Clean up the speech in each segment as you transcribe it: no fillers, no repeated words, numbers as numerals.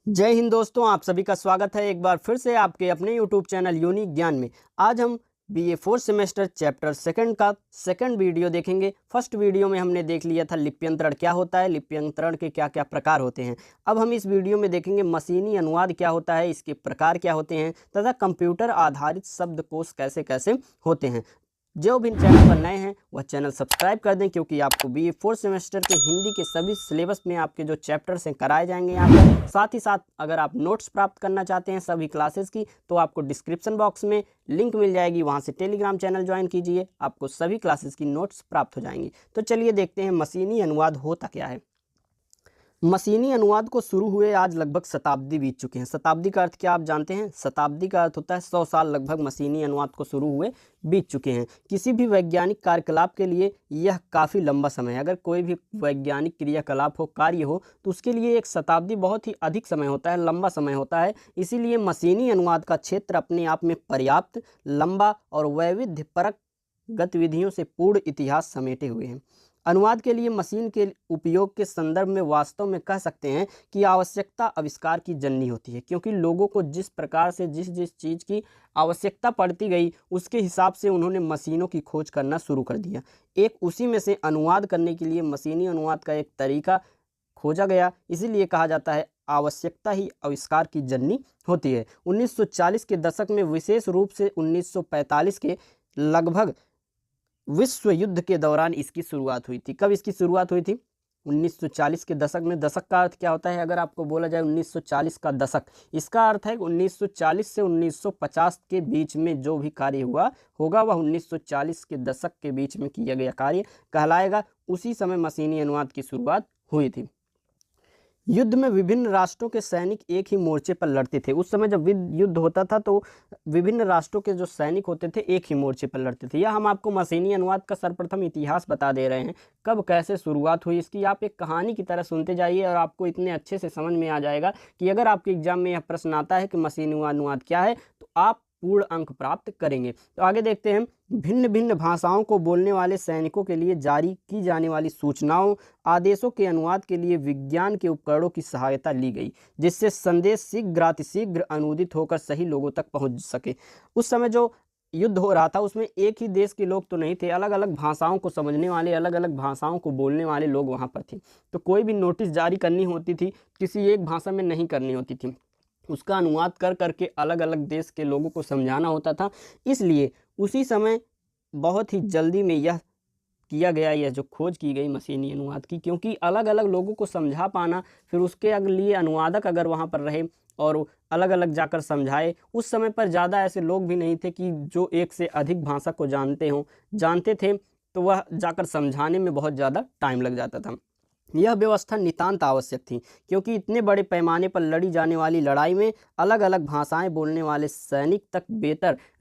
जय हिंद दोस्तों, आप सभी का स्वागत है एक बार फिर से आपके अपने यूट्यूब चैनल यूनिक ज्ञान में। आज हम BA fourth semester chapter second का सेकंड वीडियो देखेंगे। फर्स्ट वीडियो में हमने देख लिया था लिप्यंतरण क्या होता है, लिप्यंतरण के क्या क्या प्रकार होते हैं। अब हम इस वीडियो में देखेंगे मशीनी अनुवाद क्या होता है, इसके प्रकार क्या होते हैं तथा कंप्यूटर आधारित शब्दकोश कैसे कैसे होते हैं। जो भी चैनल पर नए हैं वह चैनल सब्सक्राइब कर दें, क्योंकि आपको बीए फोर्थ सेमेस्टर के हिंदी के सभी सिलेबस में आपके जो चैप्टर्स हैं कराए जाएंगे यहाँ पर। साथ ही साथ अगर आप नोट्स प्राप्त करना चाहते हैं सभी क्लासेस की, तो आपको डिस्क्रिप्शन बॉक्स में लिंक मिल जाएगी, वहाँ से टेलीग्राम चैनल ज्वाइन कीजिए, आपको सभी क्लासेस की नोट्स प्राप्त हो जाएंगी। तो चलिए देखते हैं मशीनी अनुवाद होता क्या है। मशीनी अनुवाद को शुरू हुए आज लगभग शताब्दी बीत चुके हैं। शताब्दी का अर्थ क्या आप जानते हैं? शताब्दी का अर्थ होता है 100 साल लगभग मशीनी अनुवाद को शुरू हुए बीत चुके हैं। किसी भी वैज्ञानिक कार्यकलाप के लिए यह काफ़ी लंबा समय है। अगर कोई भी वैज्ञानिक क्रियाकलाप हो, कार्य हो, तो उसके लिए एक शताब्दी बहुत ही अधिक समय होता है, लंबा समय होता है। इसीलिए मशीनी अनुवाद का क्षेत्र अपने आप में पर्याप्त लंबा और वैविध्यपरक गतिविधियों से पूर्ण इतिहास समेटे हुए हैं। अनुवाद के लिए मशीन के उपयोग के संदर्भ में वास्तव में कह सकते हैं कि आवश्यकता आविष्कार की जननी होती है, क्योंकि लोगों को जिस प्रकार से जिस जिस चीज़ की आवश्यकता पड़ती गई उसके हिसाब से उन्होंने मशीनों की खोज करना शुरू कर दिया। एक उसी में से अनुवाद करने के लिए मशीनी अनुवाद का एक तरीका खोजा गया। इसीलिए कहा जाता है आवश्यकता ही आविष्कार की जननी होती है। 1940 के दशक में, विशेष रूप से 1945 के लगभग विश्व युद्ध के दौरान इसकी शुरुआत हुई थी। कब इसकी शुरुआत हुई थी? 1940 के दशक में। दशक का अर्थ क्या होता है? अगर आपको बोला जाए 1940 का दशक, इसका अर्थ है 1940 से 1950 के बीच में जो भी कार्य हुआ होगा वह 1940 के दशक के बीच में किया गया कार्य कहलाएगा। उसी समय मशीनी अनुवाद की शुरुआत हुई थी। युद्ध में विभिन्न राष्ट्रों के सैनिक एक ही मोर्चे पर लड़ते थे। उस समय जब युद्ध होता था तो विभिन्न राष्ट्रों के जो सैनिक होते थे एक ही मोर्चे पर लड़ते थे। यह हम आपको मशीनी अनुवाद का सर्वप्रथम इतिहास बता दे रहे हैं, कब कैसे शुरुआत हुई इसकी। आप एक कहानी की तरह सुनते जाइए और आपको इतने अच्छे से समझ में आ जाएगा कि अगर आपके एग्जाम में यह प्रश्न आता है कि मशीनी अनुवाद क्या है, तो आप पूर्ण अंक प्राप्त करेंगे। तो आगे देखते हैं। भिन्न भिन्न भाषाओं को बोलने वाले सैनिकों के लिए जारी की जाने वाली सूचनाओं, आदेशों के अनुवाद के लिए विज्ञान के उपकरणों की सहायता ली गई, जिससे संदेश शीघ्रातिशीघ्र अनुदित होकर सही लोगों तक पहुंच सके। उस समय जो युद्ध हो रहा था उसमें एक ही देश के लोग तो नहीं थे, अलग अलग भाषाओं को समझने वाले, अलग अलग भाषाओं को बोलने वाले लोग वहाँ पर थे। तो कोई भी नोटिस जारी करनी होती थी, किसी एक भाषा में नहीं करनी होती थी, उसका अनुवाद कर करके अलग अलग देश के लोगों को समझाना होता था। इसलिए उसी समय बहुत ही जल्दी में यह किया गया, यह जो खोज की गई मशीनी अनुवाद की, क्योंकि अलग अलग लोगों को समझा पाना, फिर उसके लिए अनुवादक अगर वहाँ पर रहे और अलग अलग जाकर समझाए। उस समय पर ज़्यादा ऐसे लोग भी नहीं थे कि जो एक से अधिक भाषा को जानते थे, तो वह जाकर समझाने में बहुत ज़्यादा टाइम लग जाता था। यह व्यवस्था नितांत आवश्यक थी, क्योंकि इतने बड़े पैमाने पर लड़ी जाने वाली लड़ाई में अलग अलग भाषाएं बोलने वाले सैनिक तक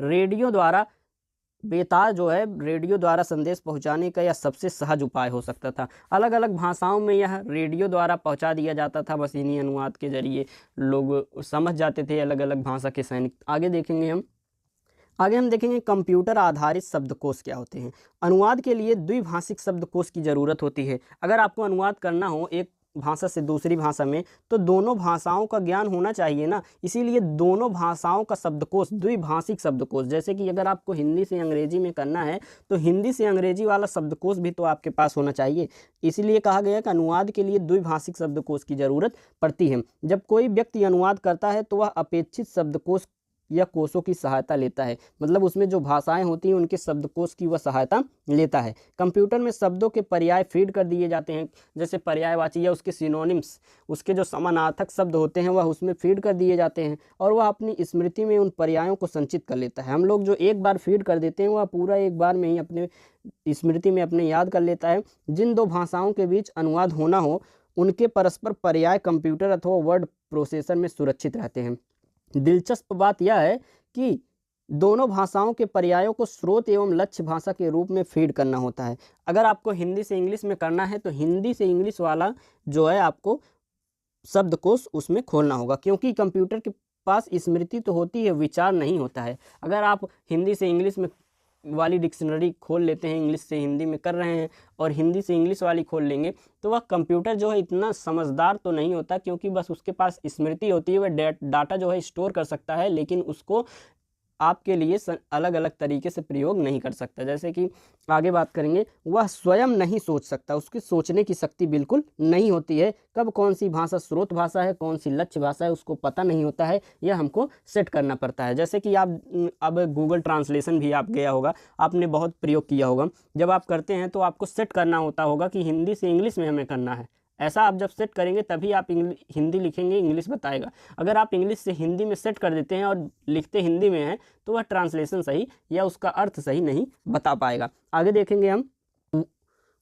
रेडियो द्वारा संदेश पहुंचाने का यह सबसे सहज उपाय हो सकता था। अलग अलग भाषाओं में यह रेडियो द्वारा पहुंचा दिया जाता था। मशीनी अनुवाद के जरिए लोग समझ जाते थे, अलग अलग भाषा के सैनिक। आगे हम देखेंगे कंप्यूटर आधारित शब्दकोश क्या होते हैं। अनुवाद के लिए द्विभाषिक शब्दकोश की ज़रूरत होती है। अगर आपको अनुवाद करना हो एक भाषा से दूसरी भाषा में, तो दोनों भाषाओं का ज्ञान होना चाहिए ना। इसीलिए दोनों भाषाओं का शब्दकोश, द्विभाषिक शब्दकोश, जैसे कि अगर आपको हिंदी से अंग्रेजी में करना है तो हिंदी से अंग्रेजी वाला शब्दकोश भी तो आपके पास होना चाहिए। इसीलिए कहा गया कि अनुवाद के लिए द्विभाषिक शब्दकोश की ज़रूरत पड़ती है। जब कोई व्यक्ति अनुवाद करता है तो वह अपेक्षित शब्दकोश या कोशों की सहायता लेता है, मतलब उसमें जो भाषाएं होती हैं उनके शब्दकोश की वह सहायता लेता है। कंप्यूटर में शब्दों के पर्याय फीड कर दिए जाते हैं, जैसे पर्यायवाची या उसके सिनोनिम्स, उसके जो समानार्थक शब्द होते हैं वह उसमें फीड कर दिए जाते हैं, और वह अपनी स्मृति में उन पर्यायों को संचित कर लेता है। हम लोग जो एक बार फीड कर देते हैं वह पूरा एक बार में ही अपने स्मृति में अपने याद कर लेता है। जिन दो भाषाओं के बीच अनुवाद होना हो उनके परस्पर पर्याय कंप्यूटर अथवा वर्ड प्रोसेसर में सुरक्षित रहते हैं। दिलचस्प बात यह है कि दोनों भाषाओं के पर्यायों को स्रोत एवं लक्ष्य भाषा के रूप में फीड करना होता है। अगर आपको हिंदी से इंग्लिश में करना है तो हिंदी से इंग्लिश वाला जो है आपको शब्दकोश उसमें खोलना होगा, क्योंकि कंप्यूटर के पास स्मृति तो होती है, विचार नहीं होता है। अगर आप हिंदी से इंग्लिश में वाली डिक्शनरी खोल लेते हैं, इंग्लिश से हिंदी में कर रहे हैं और हिंदी से इंग्लिश वाली खोल लेंगे, तो वह कंप्यूटर जो है इतना समझदार तो नहीं होता, क्योंकि बस उसके पास स्मृति होती है, वह डाटा जो है स्टोर कर सकता है, लेकिन उसको आपके लिए अलग अलग तरीके से प्रयोग नहीं कर सकता। जैसे कि आगे बात करेंगे, वह स्वयं नहीं सोच सकता, उसकी सोचने की शक्ति बिल्कुल नहीं होती है। कब कौन सी भाषा स्रोत भाषा है, कौन सी लक्ष्य भाषा है, उसको पता नहीं होता है, यह हमको सेट करना पड़ता है। जैसे कि आप अब गूगल ट्रांसलेशन भी आप गया होगा, आपने बहुत प्रयोग किया होगा। जब आप करते हैं तो आपको सेट करना होता होगा कि हिंदी से इंग्लिश में हमें करना है। ऐसा आप जब सेट करेंगे तभी आप हिंदी लिखेंगे, इंग्लिश बताएगा। अगर आप इंग्लिश से हिंदी में सेट कर देते हैं और लिखते हिंदी में हैं, तो वह ट्रांसलेशन सही या उसका अर्थ सही नहीं बता पाएगा। आगे देखेंगे हम,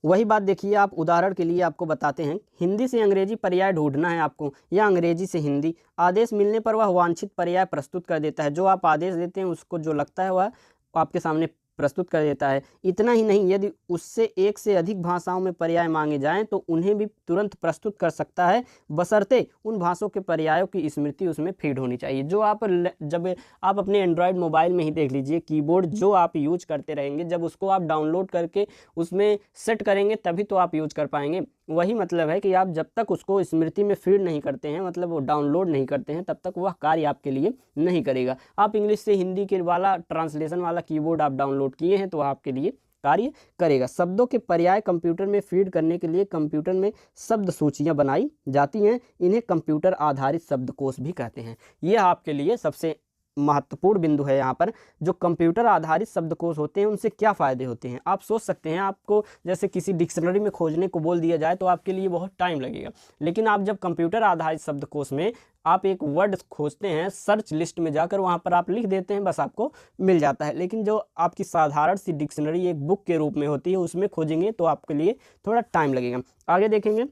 वही बात देखिए, आप उदाहरण के लिए आपको बताते हैं, हिंदी से अंग्रेजी पर्याय ढूंढना है आपको या अंग्रेजी से हिंदी। आदेश मिलने पर वह वांछित पर्याय प्रस्तुत कर देता है। जो आप आदेश देते हैं उसको जो लगता है वह आपके सामने प्रस्तुत कर देता है। इतना ही नहीं, यदि उससे एक से अधिक भाषाओं में पर्याय मांगे जाएं तो उन्हें भी तुरंत प्रस्तुत कर सकता है, बशर्ते उन भाषाओं के पर्यायों की स्मृति उसमें फीड होनी चाहिए। जो आप जब आप अपने एंड्रॉयड मोबाइल में ही देख लीजिए, कीबोर्ड जो आप यूज करते रहेंगे, जब उसको आप डाउनलोड करके उसमें सेट करेंगे तभी तो आप यूज कर पाएंगे। वही मतलब है कि आप जब तक उसको स्मृति में फीड नहीं करते हैं, मतलब वो डाउनलोड नहीं करते हैं, तब तक वह कार्य आपके लिए नहीं करेगा। आप इंग्लिश से हिंदी के वाला ट्रांसलेशन वाला कीबोर्ड आप डाउनलोड किए हैं तो वह आपके लिए कार्य करेगा। शब्दों के पर्याय कंप्यूटर में फीड करने के लिए कंप्यूटर में शब्द सूचियां बनाई जाती हैं। इन्हें कंप्यूटर आधारित शब्दकोश भी कहते हैं। यह आपके लिए सबसे महत्वपूर्ण बिंदु है। यहाँ पर जो कंप्यूटर आधारित शब्दकोश होते हैं उनसे क्या फ़ायदे होते हैं, आप सोच सकते हैं। आपको जैसे किसी डिक्शनरी में खोजने को बोल दिया जाए तो आपके लिए बहुत टाइम लगेगा, लेकिन आप जब कंप्यूटर आधारित शब्दकोश में आप एक वर्ड खोजते हैं, सर्च लिस्ट में जाकर वहाँ पर आप लिख देते हैं, बस आपको मिल जाता है। लेकिन जो आपकी साधारण सी डिक्शनरी एक बुक के रूप में होती है, उसमें खोजेंगे तो आपके लिए थोड़ा टाइम लगेगा। आगे देखेंगे,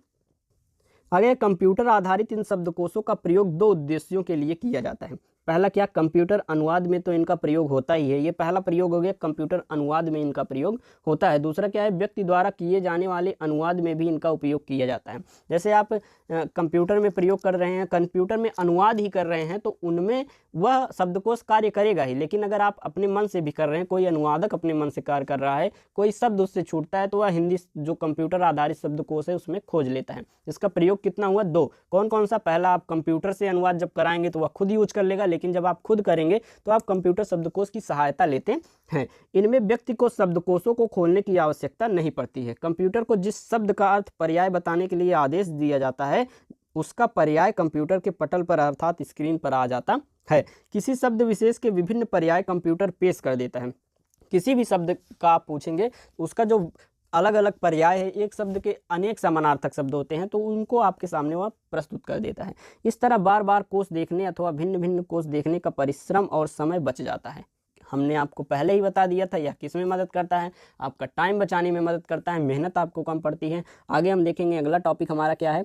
आगे कंप्यूटर आधारित इन शब्दकोशों का प्रयोग दो उद्देश्यों के लिए किया जाता है। पहला क्या, कंप्यूटर अनुवाद में तो इनका प्रयोग होता ही है, ये पहला प्रयोग हो गया, कंप्यूटर अनुवाद में इनका प्रयोग होता है। दूसरा क्या है, व्यक्ति द्वारा किए जाने वाले अनुवाद में भी इनका उपयोग किया जाता है। जैसे आप कंप्यूटर में प्रयोग कर रहे हैं, कंप्यूटर में अनुवाद ही कर रहे हैं, तो उनमें वह शब्दकोश कार्य करेगा ही। लेकिन अगर आप अपने मन से भी कर रहे हैं, कोई अनुवादक अपने मन से कार्य कर रहा है, कोई शब्द उससे छूटता है, तो वह हिंदी जो कंप्यूटर आधारित शब्दकोश है उसमें खोज लेता है। इसका प्रयोग कितना हुआ, दो। कौन कौन सा, पहला आप कंप्यूटर से अनुवाद जब कराएंगे तो वह खुद यूज कर लेगा, लेकिन जब आप खुद करेंगे तो आप कंप्यूटर शब्दकोश की सहायता लेते हैं। इनमें व्यक्ति को शब्दकोशों को खोलने की आवश्यकता नहीं पड़ती है। कंप्यूटर को जिस शब्द का अर्थ पर्याय बताने के लिए आदेश दिया जाता है, उसका पर्याय कंप्यूटर के पटल पर अर्थात स्क्रीन पर आ जाता है। किसी शब्द विशेष के विभिन्न पर्याय कंप्यूटर पेश कर देता है। किसी भी शब्द का आप पूछेंगे, उसका जो अलग अलग पर्याय है, एक शब्द के अनेक समानार्थक शब्द होते हैं, तो उनको आपके सामने वह प्रस्तुत कर देता है। इस तरह बार बार कोश देखने अथवा भिन्न भिन्न कोश देखने का परिश्रम और समय बच जाता है। हमने आपको पहले ही बता दिया था यह किस में मदद करता है, आपका टाइम बचाने में मदद करता है, मेहनत आपको कम पड़ती है। आगे हम देखेंगे अगला टॉपिक हमारा क्या है।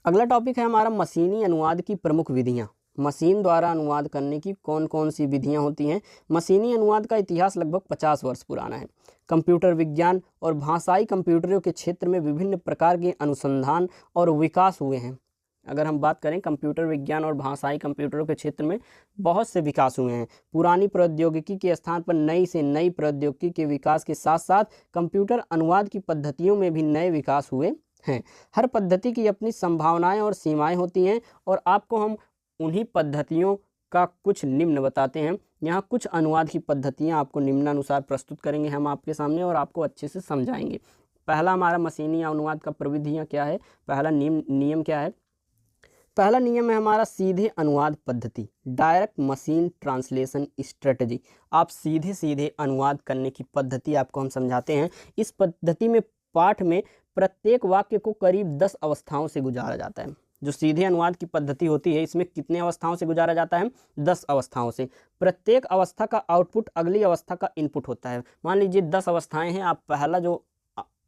अगला टॉपिक है हमारा मशीनी अनुवाद की प्रमुख विधियाँ। मशीन द्वारा अनुवाद करने की कौन कौन सी विधियां होती हैं। मशीनी अनुवाद का इतिहास लगभग 50 वर्ष पुराना है। कंप्यूटर विज्ञान और भाषाई कंप्यूटरों के क्षेत्र में विभिन्न प्रकार के अनुसंधान और विकास हुए हैं। अगर हम बात करें कंप्यूटर विज्ञान और भाषाई कंप्यूटरों के क्षेत्र में बहुत से विकास हुए हैं। पुरानी प्रौद्योगिकी के स्थान पर नई से नई प्रौद्योगिकी के विकास के साथ साथ कंप्यूटर अनुवाद की पद्धतियों में भी नए विकास हुए हैं। हर पद्धति की अपनी संभावनाएं और सीमाएं होती हैं और आपको हम उन्हीं पद्धतियों का कुछ निम्न बताते हैं। यहाँ कुछ अनुवाद की पद्धतियाँ आपको निम्नानुसार प्रस्तुत करेंगे हम आपके सामने और आपको अच्छे से समझाएंगे। पहला हमारा मशीनी अनुवाद का प्रविधियाँ क्या है, पहला नियम क्या है। पहला नियम है हमारा सीधे अनुवाद पद्धति, डायरेक्ट मशीन ट्रांसलेशन स्ट्रेटजी। आप सीधे सीधे अनुवाद करने की पद्धति आपको हम समझाते हैं। इस पद्धति में पाठ में प्रत्येक वाक्य को करीब 10 अवस्थाओं से गुजारा जाता है। जो सीधे अनुवाद की पद्धति होती है इसमें कितने अवस्थाओं से गुजारा जाता है, 10 अवस्थाओं से। प्रत्येक अवस्था का आउटपुट अगली अवस्था का इनपुट होता है। मान लीजिए 10 अवस्थाएं हैं, आप पहला जो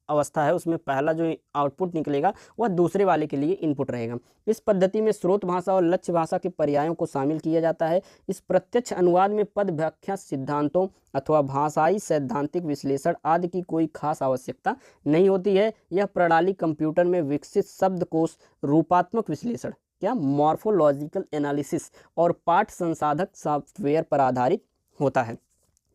अवस्था है उसमें पहला जो आउटपुट निकलेगा वह दूसरे वाले के लिए इनपुट रहेगा। इस पद्धति में स्रोत भाषा और लक्ष्य भाषा के पर्यायों को शामिल किया जाता है। इस प्रत्यक्ष अनुवाद में पद व्याख्या सिद्धांतों अथवा भाषाई सैद्धांतिक विश्लेषण आदि की कोई खास आवश्यकता नहीं होती है। यह प्रणाली कंप्यूटर में विकसित शब्दकोश, रूपात्मक विश्लेषण क्या मॉर्फोलॉजिकल एनालिसिस और पाठ संसाधक सॉफ्टवेयर पर आधारित होता है।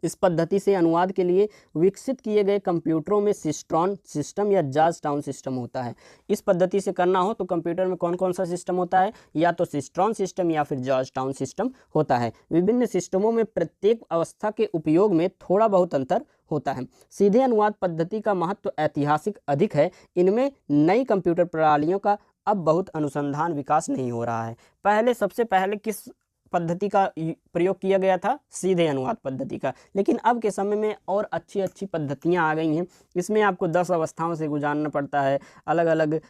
इस पद्धति से अनुवाद के लिए विकसित किए गए कंप्यूटरों में सिस्ट्रॉन सिस्टम या जॉर्जटाउन सिस्टम होता है। इस पद्धति से करना हो तो कंप्यूटर में कौन कौन सा सिस्टम होता है, या तो सिस्ट्रॉन सिस्टम या फिर जॉर्जटाउन सिस्टम होता है। विभिन्न सिस्टमों में प्रत्येक अवस्था के उपयोग में थोड़ा बहुत अंतर होता है। सीधे अनुवाद पद्धति का महत्व ऐतिहासिक अधिक है। इनमें नई कंप्यूटर प्रणालियों का अब बहुत अनुसंधान विकास नहीं हो रहा है। सबसे पहले किस पद्धति का प्रयोग किया गया था, सीधे अनुवाद पद्धति का, लेकिन अब के समय में और अच्छी अच्छी पद्धतियां आ गई हैं। इसमें आपको 10 अवस्थाओं से गुजारना पड़ता है, अलग अलग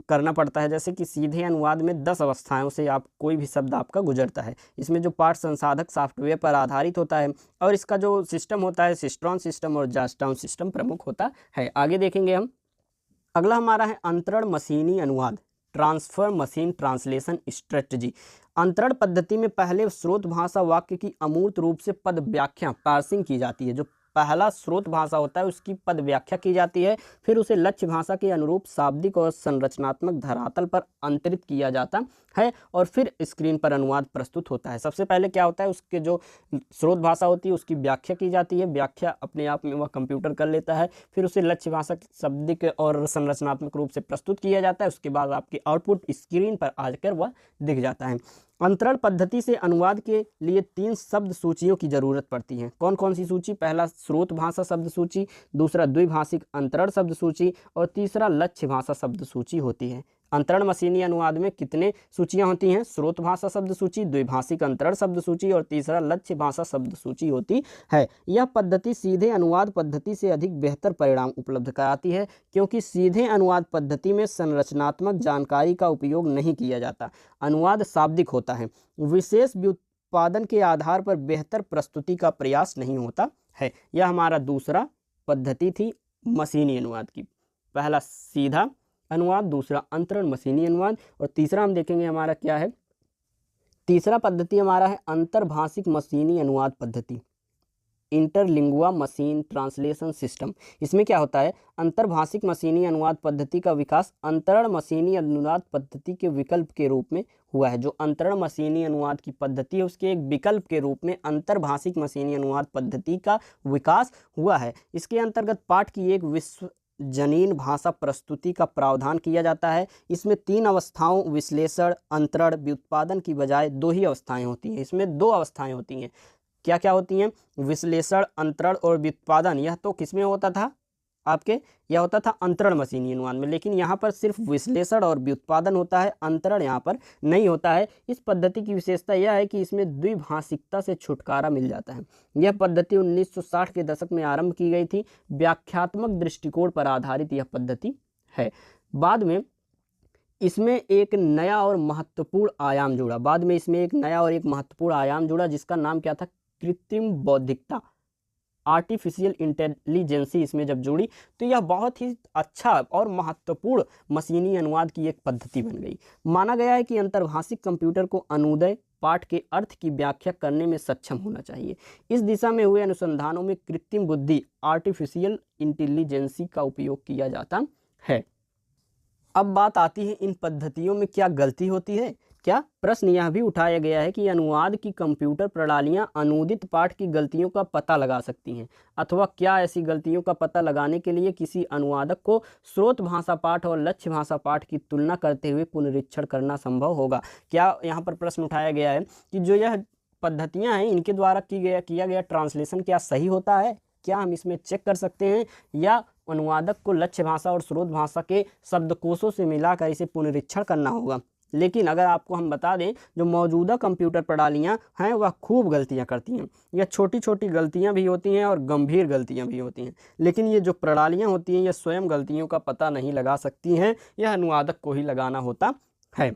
करना पड़ता है। जैसे कि सीधे अनुवाद में 10 अवस्थाओं से आप कोई भी शब्द आपका गुजरता है। इसमें जो पाठ संसाधक सॉफ्टवेयर पर आधारित होता है और इसका जो सिस्टम होता है सिस्ट्रॉन सिस्टम और जॉर्जटाउन सिस्टम प्रमुख होता है। आगे देखेंगे हम। अगला हमारा है अंतरण मशीनी अनुवाद, ट्रांसफर मशीन ट्रांसलेशन स्ट्रेटजी। अंतरण पद्धति में पहले स्रोत भाषा वाक्य की अमूर्त रूप से पद व्याख्या पार्सिंग की जाती है। जो पहला स्रोत भाषा होता है उसकी पद व्याख्या की जाती है, फिर उसे लक्ष्य भाषा के अनुरूप शाब्दिक और संरचनात्मक धरातल पर अंतरित किया जाता है और फिर स्क्रीन पर अनुवाद प्रस्तुत होता है। सबसे पहले क्या होता है, उसके जो स्रोत भाषा होती है उसकी व्याख्या की जाती है। व्याख्या अपने आप में वह कंप्यूटर कर लेता है, फिर उसे लक्ष्य भाषा शाब्दिक और संरचनात्मक रूप से प्रस्तुत किया जाता है। उसके बाद आपकी आउटपुट स्क्रीन पर आकर वह दिख जाता है। अंतरण पद्धति से अनुवाद के लिए 3 शब्द सूचियों की जरूरत पड़ती है। कौन कौन सी सूची? पहला स्रोत भाषा शब्द सूची, दूसरा द्विभाषिक अंतरण शब्द सूची और तीसरा लक्ष्य भाषा शब्द सूची होती है। अंतरण मशीनी अनुवाद में कितने सूचियां होती हैं? स्रोत भाषा शब्द सूची, द्विभाषिक अंतरण शब्द सूची और तीसरा लक्ष्य भाषा शब्द सूची होती है। यह पद्धति सीधे अनुवाद पद्धति से अधिक बेहतर परिणाम उपलब्ध कराती है, क्योंकि सीधे अनुवाद पद्धति में संरचनात्मक जानकारी का उपयोग नहीं किया जाता। अनुवाद शाब्दिक होता है, विशेष व्युत्पादन के आधार पर बेहतर प्रस्तुति का प्रयास नहीं होता है। यह हमारा दूसरा पद्धति थी मशीनी अनुवाद की। पहला सीधा अनुवाद, दूसरा अंतरण मशीनी अनुवाद और तीसरा हम देखेंगे हमारा क्या है। तीसरा पद्धति हमारा है अंतर्भाषिक मशीनी अनुवाद पद्धति, इंटरलिंगुआ मशीन ट्रांसलेशन सिस्टम। इसमें क्या होता है, अंतर्भाषिक मशीनी अनुवाद पद्धति का विकास अंतरण मशीनी अनुवाद पद्धति के विकल्प के रूप में हुआ है। जो अंतरण मशीनी अनुवाद की पद्धति है उसके एक विकल्प के रूप में अंतर्भाषिक मशीनी अनुवाद पद्धति का विकास हुआ है। इसके अंतर्गत पाठ की एक विश्वजनीन भाषा प्रस्तुति का प्रावधान किया जाता है। इसमें 3 अवस्थाओं विश्लेषण, अंतरण, व्युत्पादन की बजाय 2 ही अवस्थाएं होती हैं। इसमें 2 अवस्थाएं होती हैं। क्या क्या होती हैं? विश्लेषण, अंतरण और व्युत्पादन। यह तो किसमें होता था आपके? यह होता था अंतरण मशीनी अनुवाद में, लेकिन यहाँ पर सिर्फ विश्लेषण और व्युत्पादन होता है, अंतरण यहाँ पर नहीं होता है। इस पद्धति की विशेषता यह है कि इसमें द्विभाषिकता से छुटकारा मिल जाता है। यह पद्धति 1960 के दशक में आरंभ की गई थी। व्याख्यात्मक दृष्टिकोण पर आधारित यह पद्धति है। बाद में इसमें एक नया और महत्वपूर्ण आयाम जुड़ा। जिसका नाम क्या था? कृत्रिम बौद्धिकता, आर्टिफिशियल इंटेलिजेंसी इसमें जब जुड़ी तो यह बहुत ही अच्छा और महत्वपूर्ण मशीनी अनुवाद की एक पद्धति बन गई। माना गया है कि अंतर्भाषिक कंप्यूटर को अनुदय पाठ के अर्थ की व्याख्या करने में सक्षम होना चाहिए। इस दिशा में हुए अनुसंधानों में कृत्रिम बुद्धि, आर्टिफिशियल इंटेलिजेंसी का उपयोग किया जाता है। अब बात आती है इन पद्धतियों में क्या गलती होती है। क्या प्रश्न यह भी उठाया गया है कि अनुवाद की कंप्यूटर प्रणालियां अनूदित पाठ की गलतियों का पता लगा सकती हैं, अथवा क्या ऐसी गलतियों का पता लगाने के लिए किसी अनुवादक को स्रोत भाषा पाठ और लक्ष्य भाषा पाठ की तुलना करते हुए पुनरीक्षण करना संभव होगा। क्या यहाँ पर प्रश्न उठाया गया है कि जो यह पद्धतियाँ हैं इनके द्वारा किया गया ट्रांसलेशन क्या सही होता है? क्या हम इसमें चेक कर सकते हैं, या अनुवादक को लक्ष्य भाषा और स्रोत भाषा के शब्दकोशों से मिलाकर इसे पुनरीक्षण करना होगा? लेकिन अगर आपको हम बता दें, जो मौजूदा कंप्यूटर प्रणालियां हैं वह खूब गलतियां करती हैं। यह छोटी छोटी गलतियां भी होती हैं और गंभीर गलतियां भी होती हैं, लेकिन ये जो प्रणालियां होती हैं यह स्वयं गलतियों का पता नहीं लगा सकती हैं। यह अनुवादक को ही लगाना होता है।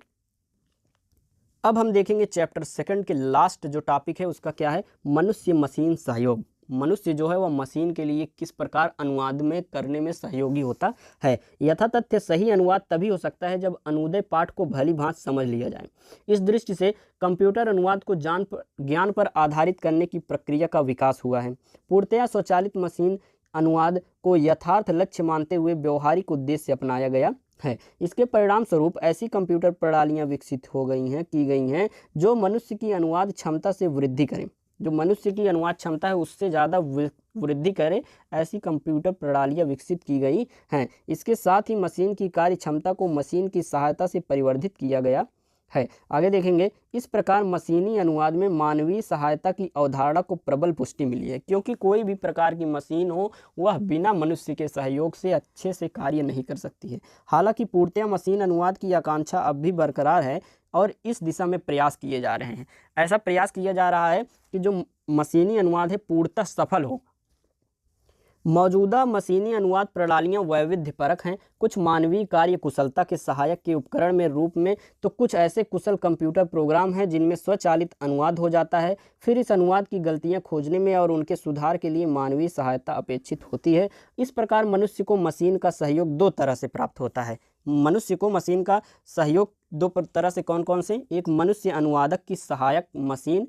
अब हम देखेंगे चैप्टर 2 के लास्ट जो टॉपिक है उसका क्या है, मनुष्य मशीन सहयोग। मनुष्य जो है वह मशीन के लिए किस प्रकार अनुवाद में करने में सहयोगी होता है। यथातथ्य सही अनुवाद तभी हो सकता है जब अनुदय पाठ को भली भांति समझ लिया जाए। इस दृष्टि से कंप्यूटर अनुवाद को ज्ञान पर आधारित करने की प्रक्रिया का विकास हुआ है। पूर्णतया स्वचालित मशीन अनुवाद को यथार्थ लक्ष्य मानते हुए व्यवहारिक उद्देश्य अपनाया गया है। इसके परिणाम स्वरूप ऐसी कंप्यूटर प्रणालियां विकसित की गई हैं जो मनुष्य की अनुवाद क्षमता से वृद्धि करें। जो मनुष्य की अनुवाद क्षमता है उससे ज़्यादा वृद्धि करे, ऐसी कंप्यूटर प्रणालियाँ विकसित की गई हैं। इसके साथ ही मशीन की कार्य क्षमता को मशीन की सहायता से परिवर्धित किया गया है। आगे देखेंगे, इस प्रकार मशीनी अनुवाद में मानवीय सहायता की अवधारणा को प्रबल पुष्टि मिली है, क्योंकि कोई भी प्रकार की मशीन हो वह बिना मनुष्य के सहयोग से अच्छे से कार्य नहीं कर सकती है। हालांकि पूर्णतया मशीन अनुवाद की आकांक्षा अब भी बरकरार है और इस दिशा में प्रयास किए जा रहे हैं। ऐसा प्रयास किया जा रहा है कि जो मशीनी अनुवाद है पूर्णतः सफल हो। मौजूदा मशीनी अनुवाद प्रणालियां वैविध्यपरक हैं, कुछ मानवीय कार्य कुशलता के सहायक के उपकरण में रूप में, तो कुछ ऐसे कुशल कंप्यूटर प्रोग्राम हैं जिनमें स्वचालित अनुवाद हो जाता है। फिर इस अनुवाद की गलतियां खोजने में और उनके सुधार के लिए मानवीय सहायता अपेक्षित होती है। इस प्रकार मनुष्य को मशीन का सहयोग दो तरह से प्राप्त होता है। मनुष्य को मशीन का सहयोग दो तरह से कौन कौन से? एक मनुष्य अनुवादक की सहायक मशीन,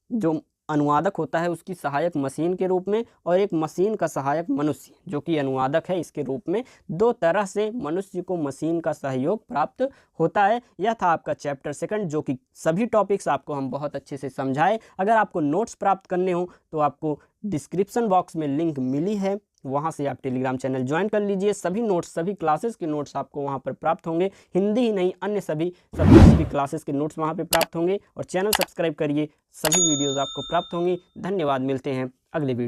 जो अनुवादक होता है उसकी सहायक मशीन के रूप में, और एक मशीन का सहायक मनुष्य जो कि अनुवादक है इसके रूप में। दो तरह से मनुष्य को मशीन का सहयोग प्राप्त होता है। यह था आपका चैप्टर 2, जो कि सभी टॉपिक्स आपको हम बहुत अच्छे से समझाए। अगर आपको नोट्स प्राप्त करने हो तो आपको डिस्क्रिप्शन बॉक्स में लिंक मिली है, वहाँ से आप टेलीग्राम चैनल ज्वाइन कर लीजिए। सभी नोट्स, सभी क्लासेस के नोट्स आपको वहाँ पर प्राप्त होंगे। हिंदी ही नहीं, अन्य सभी क्लासेस के नोट्स वहाँ पे प्राप्त होंगे। और चैनल सब्सक्राइब करिए, सभी वीडियोज़ आपको प्राप्त होंगी। धन्यवाद, मिलते हैं अगले वीडियो।